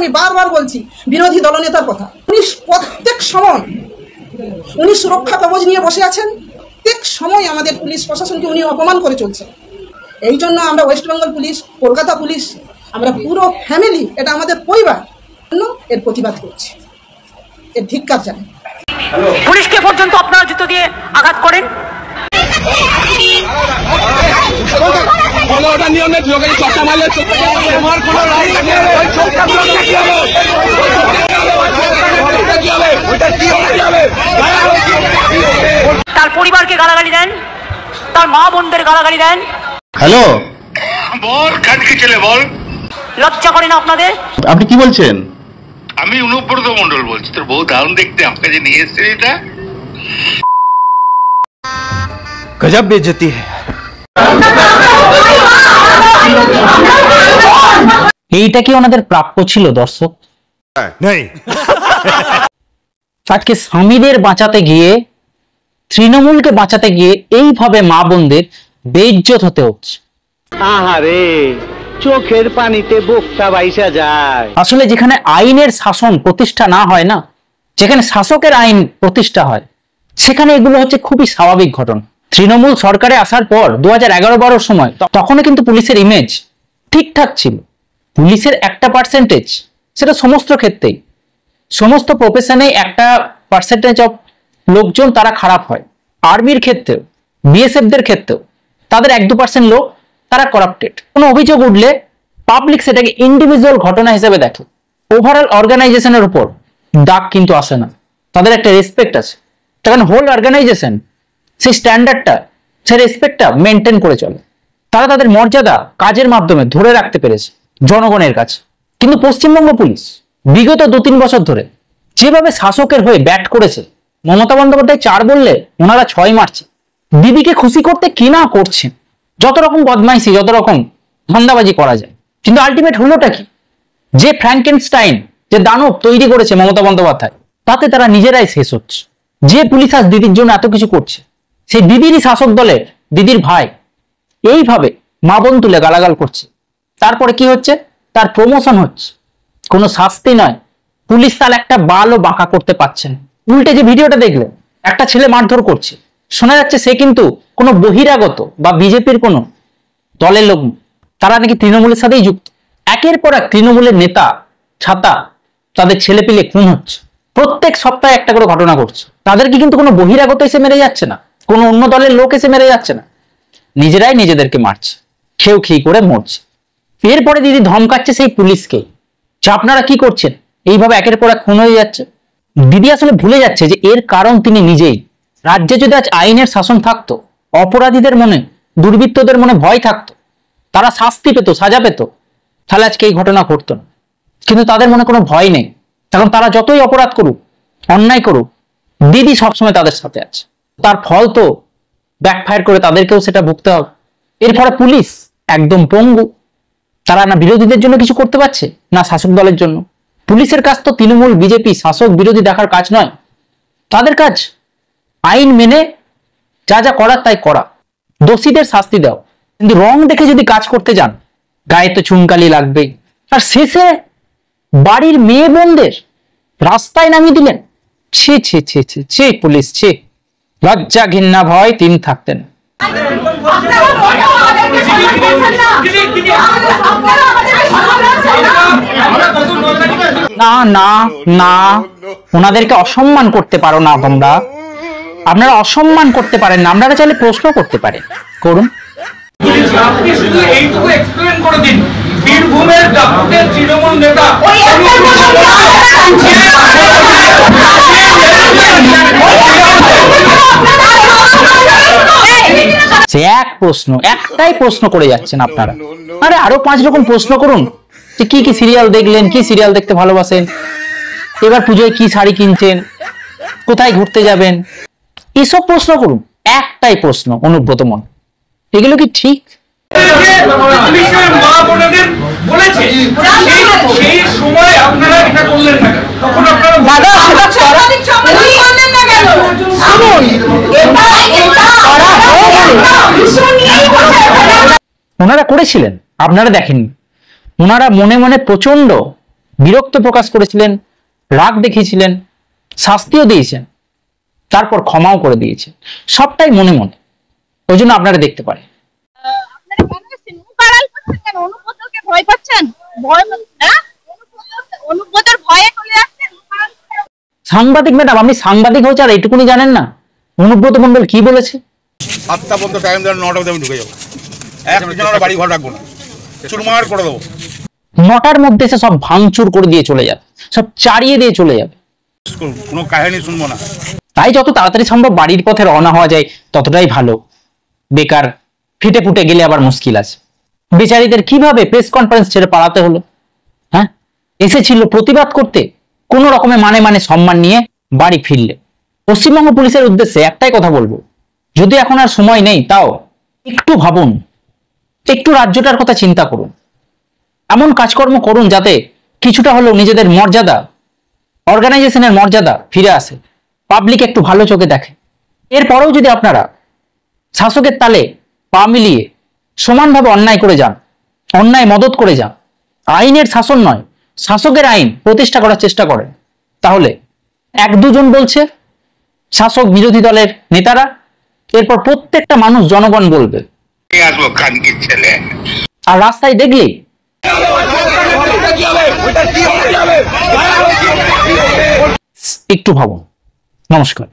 আমি বারবার বলছি বিরোধী দলনেতার কথা। উনি প্রত্যেক সময় উনি সুরক্ষা কবচ নিয়ে বসে আছেন, প্রত্যেক সময় আমাদের পুলিশ প্রশাসনকে উনি অপমান করে চলছেন। এই জন্য আমরা West Bengal police, Kolkata police, আমরা পুরো ফ্যামিলি, এটা আমাদের পরিবার, এর প্রতিবাদ করছি, এর ধিক্কার জানাই। পুলিশকে পর্যন্ত আপনারা জুতো দিয়ে আঘাত করেন। তার পরিবারকে গালাগালি দেন, তার মা বোনদের গালাগালি দেন। হ্যালো, বল কাটকে ছেলে বল। লজ্জা করে না আপনাদের? আপনি কি বলছেন? আমি অনুব্রত মন্ডল বলছি। তোর বউ দারুণ দেখতে, আমাকে যে নিয়ে এসছে এটা গজব বেইজ্জতি है। এইটা কি ওনাদের প্রাপ্য ছিল দর্শক? আজকে স্বামীদের বাঁচাতে গিয়ে, তৃণমূলকে বাঁচাতে গিয়ে এইভাবে মা বোনদের বেইজ্জত হতে হচ্ছে। আহারে, চোখের পানিতে বুকটা বাইসা যায়। আসলে যেখানে আইনের শাসন প্রতিষ্ঠা না হয় না, যেখানে শাসকের আইন প্রতিষ্ঠা হয়, সেখানে এগুলো হচ্ছে খুবই স্বাভাবিক ঘটনা। তৃণমূল সরকারে আসার পর 2011-12 সময় তখনও কিন্তু পুলিশের ইমেজ ঠিকঠাক ছিল। পুলিশের একটা পার্সেন্টেজ, সেটা সমস্ত ক্ষেত্রেই, সমস্ত প্রফেশনে একটা পার্সেন্টেজ অফ লোকজন তারা খারাপ হয়। আর্মির ক্ষেত্রেও, বিএসএফদের ক্ষেত্রেও তাদের 1-2% লোক তারা করাপ্টেড। কোনো অভিযোগ উঠলে পাবলিক সেটাকে ইন্ডিভিজুয়াল ঘটনা হিসেবে দেখে, ওভারঅল অর্গানাইজেশনের উপর দাগ কিন্তু আসে না। তাদের একটা রেসপেক্ট আছে, কারণ হোল অর্গানাইজেশন সেই স্ট্যান্ডার্ডটা, সেই রেসপেক্টটা মেনটেন করে চলে। তারা তাদের মর্যাদা কাজের মাধ্যমে ধরে রাখতে পেরেছে জনগণের কাছে। কিন্তু পশ্চিমবঙ্গ পুলিশ বিগত 2-3 বছর ধরে যেভাবে শাসকের হয়ে ব্যাট করেছে, মমতা বন্দ্যোপাধ্যায় 4 বললে ওনারা 6 মারছে। দিদিকে খুশি করতে কি না করছে, যত রকম বদমাইশি, যত রকম ধান্দাবাজি করা যায়। কিন্তু আলটিমেট হলোটা কি? যে ফ্র্যাঙ্কেনস্টাইন, যে দানব তৈরি করেছে মমতা বন্দ্যোপাধ্যায়, তাতে তারা নিজেরাই শেষ হচ্ছে। যে পুলিশ আজ দিদির জন্য এত কিছু করছে, সেই দিদিরই শাসক দলের দিদির ভাই এইভাবে মা বোন তুলে গালাগাল করছে। তারপরে কি হচ্ছে? তার প্রমোশন হচ্ছে, কোনো শাস্তি নয়। পুলিশ তার একটা বালও বাঁকা করতে পারছে না। উল্টে যে ভিডিওটা দেখলে, একটা ছেলে মারধর করছে, শোনা যাচ্ছে সে কিন্তু কোনো বহিরাগত বা বিজেপির কোনো দলের লোক, তারা নাকি তৃণমূলের সাথেই যুক্ত। একের পর এক তৃণমূলের নেতা ছাতা, তাদের ছেলে পেলে খুন হচ্ছে। প্রত্যেক সপ্তাহে একটা করে ঘটনা ঘটছে। তাদেরকে কিন্তু কোনো বহিরাগত এসে মেরে যাচ্ছে না, কোনো অন্য দলের লোক এসে মেরে যাচ্ছে না, নিজেরাই নিজেদেরকে মারছে, খেউ খেয়ে করে মরছে। এরপরে দিদি ধমকাচ্ছে সেই পুলিশকে যে আপনারা কি করছেন, এইভাবে একের পর এক খুন হয়ে যাচ্ছে। দিদি আসলে ভুলে যাচ্ছে যে এর কারণ তিনি নিজেই। রাজ্যে যদি আজ আইনের শাসন থাকতো, অপরাধীদের মনে, দুর্বৃত্তদের মনে ভয় থাকতো, তারা শাস্তি পেত, সাজা পেত, তাহলে আজকে এই ঘটনা ঘটতো না। কিন্তু তাদের মনে কোনো ভয় নেই, কারণ তারা যতই অপরাধ করুক, অন্যায় করুক, দিদি সবসময় তাদের সাথে আছে। তার ফল তো ব্যাকফায়ার করে তাদেরকেও সেটা ভুগতে হবে। এর ফলে পুলিশ একদম পঙ্গু। তারা না বিরোধীদের জন্য কিছু করতে পারছে, না শাসক দলের জন্য। পুলিশের কাজ তো তৃণমূল, বিজেপি, শাসক বিরোধী দেখার কাজ নয়। তাদের কাজ আইন মেনে যা যা করার তাই করা, দোষীদের শাস্তি দাও। কিন্তু রং দেখে যদি কাজ করতে যান, গায়ে তো চুনকালি লাগবেই। আর শেষে বাড়ির মেয়ে বোনদের রাস্তায় নামিয়ে দিলেন। ছি ছি ছি ছি ছি, পুলিশ ছি, লজ্জা ঘৃণা ভয় 3 থাকতেন। না না না, ওনাদেরকে অসম্মান করতে পারো না তোমরা। আপনারা অসম্মান করতে পারেন না, আপনারা চাইলে প্রশ্ন করতে পারেন, করুন। বীরভূমের দাপুটের তৃণমূল নেতা এক প্রশ্ন, একটাই প্রশ্ন করে যাচ্ছেন আপনারা। আরে আরো 5 রকম প্রশ্ন করুন, যে কি কি সিরিয়াল দেখলেন, কি সিরিয়াল দেখতে ভালোবাসেন, এবার পুজোয় কি শাড়ি কিনছেন, কোথায় ঘুরতে যাবেন, এসব প্রশ্ন করুন। একটাই প্রশ্ন, অনুব্রত মন, এগুলো কি ঠিক? মা বোনেদের বলেছে সেই সময় আপনারা এটা করলেন না, তখন আপনারা ওনারা করেছিলেন, আপনারা দেখেননি। ওনারা মনে মনে প্রচন্ড বিরক্ত প্রকাশ করেছিলেন, রাগ দেখিয়েছিলেন, শাস্তিও দিয়েছেন, তারপর ক্ষমাও করে দিয়েছে, সবটাই মনে মনে। ওই জন্য আপনারা দেখতে পারে। আপনারা কেন এসেছেন? মুখ আড়াল করছেন কেন? অনুব্রতকে ভয় পাচ্ছেন? অনুব্রতর ভয়ে চলে আসছেন? সাংবাদিক ম্যাডাম, আপনি সাংবাদিক হয়েছে আর এইটুকুনি জানেন না অনুব্রত মন্ডল কি বলেছে? 7টা পর্যন্ত টাইম দেন, 9টার মধ্যে আমি ঢুকে যাবো। একজনের বাড়ি ঘর রাখবো না, চুরমার করে দেবো। 9টার মধ্যে সে সব ভাঙচুর করে দিয়ে চলে যাবে, সব চারিয়ে দিয়ে চলে যাবে, কোনো কাহিনী শুনবো না। তাই যত তাড়াতাড়ি সম্ভব বাড়ির পথে রওনা হওয়া যায় ততটাই ভালো। বেকার ফিটে ফুটে গেলে আবার মুশকিল আছে। বেচারীদের কিভাবে প্রেস কনফারেন্স ছেড়ে পালাতে হলো? হ্যাঁ, এসেছিল প্রতিবাদ করতে, কোনো রকমে মানে সম্মান নিয়ে বাড়ি ফিরলে। পশ্চিমবঙ্গ পুলিশের উদ্দেশ্যে একটাই কথা বলবো, যদি এখন আর সময় নেই তাও একটু ভাবুন, একটু রাজ্যটার কথা চিন্তা করুন, এমন কাজকর্ম করুন যাতে কিছুটা হলেও নিজেদের মর্যাদা, অর্গানাইজেশনের মর্যাদা ফিরে আসে, পাবলিক একটু ভালো চোখে দেখে। এরপরেও যদি আপনারা শাসকের তালে পা মিলিয়ে সমানভাবে অন্যায় করে যান, অন্যায় মদত করে যান, আইনের শাসন নয় শাসকের আইন প্রতিষ্ঠা করার চেষ্টা করেন, তাহলে 1-2 জন বলছে, শাসক বিরোধী দলের নেতারা, এরপর প্রত্যেকটা মানুষ জনগণ বলবে। আসবো খানকির ছেলে। আর রাস্তায় দেখলেই একটু ভাবুন। নমস্কার।